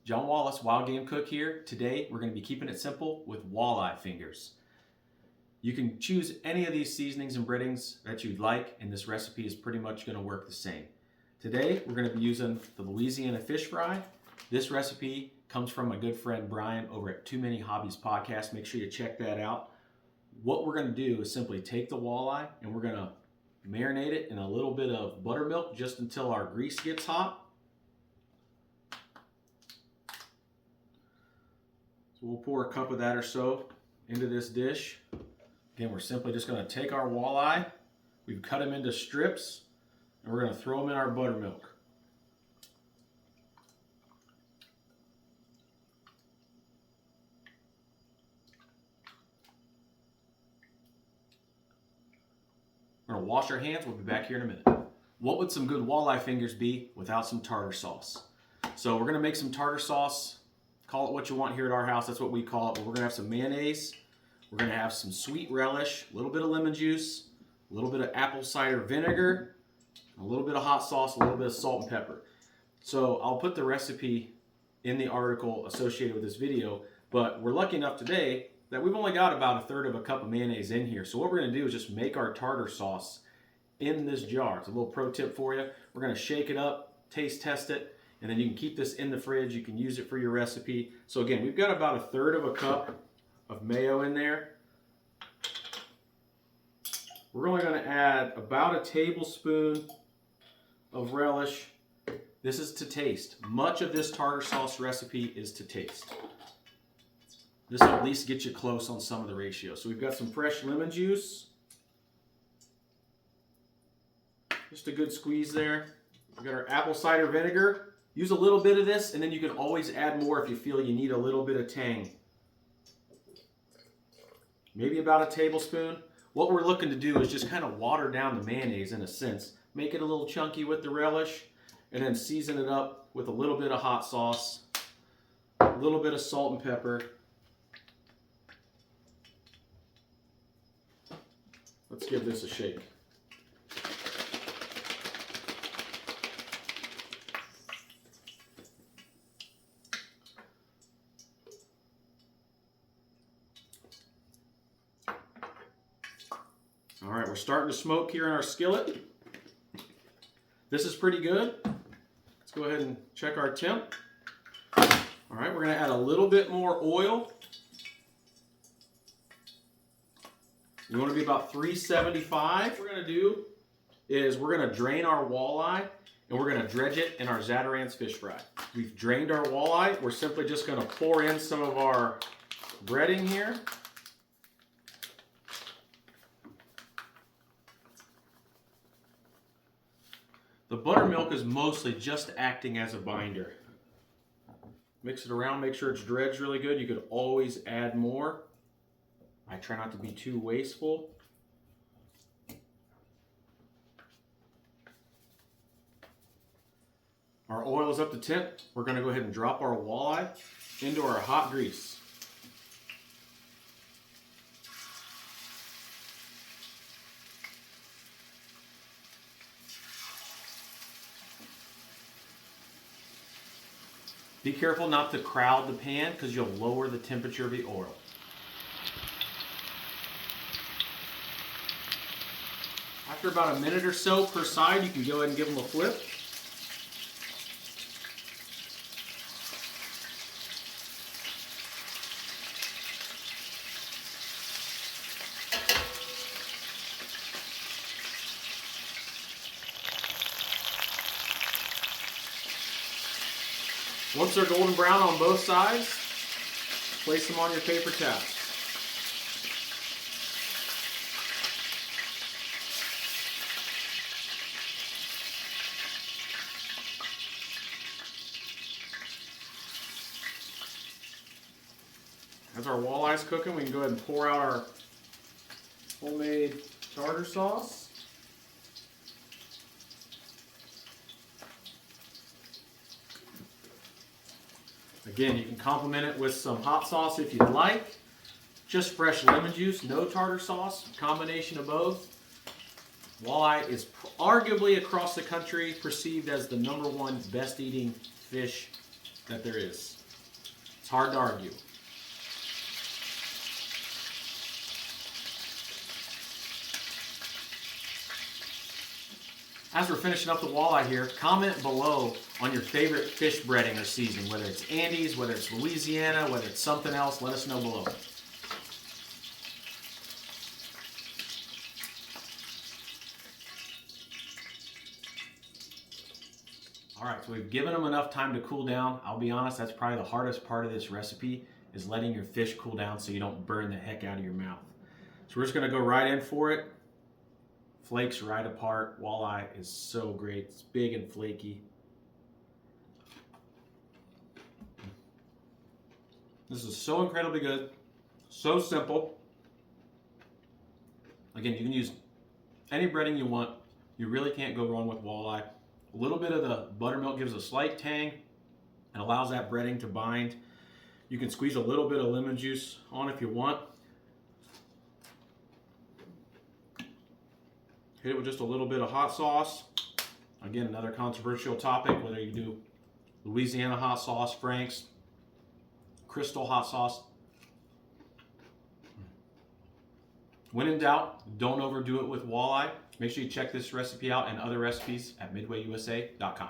John Wallace, Wild Game Cook here. Today we're going to be keeping it simple with walleye fingers. You can choose any of these seasonings and breadings that you'd like, and this recipe is pretty much going to work the same. Today we're going to be using the Louisiana fish fry. This recipe comes from my good friend Brian over at Too Many Hobbies podcast. Make sure you check that out. What we're going to do is simply take the walleye and we're going to marinate it in a little bit of buttermilk just until our grease gets hot. So we'll pour a cup of that or so into this dish. Again, we're simply just going to take our walleye, we've cut them into strips, and we're going to throw them in our buttermilk. We're going to wash our hands. We'll be back here in a minute. What would some good walleye fingers be without some tartar sauce? So we're going to make some tartar sauce. Call it what you want here at our house. That's what we call it. But we're going to have some mayonnaise. We're going to have some sweet relish, a little bit of lemon juice, a little bit of apple cider vinegar, a little bit of hot sauce, a little bit of salt and pepper. So I'll put the recipe in the article associated with this video, but we're lucky enough today that we've only got about 1/3 of a cup of mayonnaise in here. So what we're going to do is just make our tartar sauce in this jar. It's a little pro tip for you. We're going to shake it up, taste test it, and then you can keep this in the fridge. You can use it for your recipe. So again, we've got about 1/3 of a cup of mayo in there. We're only going to add about a tablespoon of relish. This is to taste. Much of this tartar sauce recipe is to taste. This will at least get you close on some of the ratios. So we've got some fresh lemon juice. Just a good squeeze there. We've got our apple cider vinegar. Use a little bit of this, and then you can always add more if you feel you need a little bit of tang. Maybe about a tablespoon. What we're looking to do is just kind of water down the mayonnaise in a sense. Make it a little chunky with the relish, and then season it up with a little bit of hot sauce, a little bit of salt and pepper. Let's give this a shake. All right, we're starting to smoke here in our skillet. This is pretty good. Let's go ahead and check our temp. All right, we're going to add a little bit more oil. You want to be about 375. What we're going to do is we're going to drain our walleye and we're going to dredge it in our Zatarain's fish fry. We've drained our walleye. We're simply just going to pour in some of our breading here. The buttermilk is mostly just acting as a binder. Mix it around, make sure it's dredged really good. You could always add more. I try not to be too wasteful. Our oil is up to temp. We're going to go ahead and drop our walleye into our hot grease. Be careful not to crowd the pan because you'll lower the temperature of the oil. After about a minute or so per side, you can go ahead and give them a flip. Once they're golden brown on both sides, place them on your paper towel. As our walleye's cooking, we can go ahead and pour out our homemade tartar sauce. Again, you can complement it with some hot sauce if you'd like. Just fresh lemon juice, no tartar sauce, combination of both. Walleye is arguably across the country perceived as the #1 best eating fish that there is. It's hard to argue. As we're finishing up the walleye here, comment below on your favorite fish breading or seasoning, whether it's Andy's, whether it's Louisiana, whether it's something else, let us know below. All right, so we've given them enough time to cool down. I'll be honest, that's probably the hardest part of this recipe, is letting your fish cool down so you don't burn the heck out of your mouth. So we're just gonna go right in for it. Flakes right apart. Walleye is so great. It's big and flaky. This is so incredibly good. So simple. Again, you can use any breading you want. You really can't go wrong with walleye. A little bit of the buttermilk gives a slight tang and allows that breading to bind. You can squeeze a little bit of lemon juice on if you want. Hit it with just a little bit of hot sauce. Again, another controversial topic, whether you do Louisiana hot sauce, Frank's, Crystal hot sauce. When in doubt, don't overdo it with walleye. Make sure you check this recipe out and other recipes at MidwayUSA.com.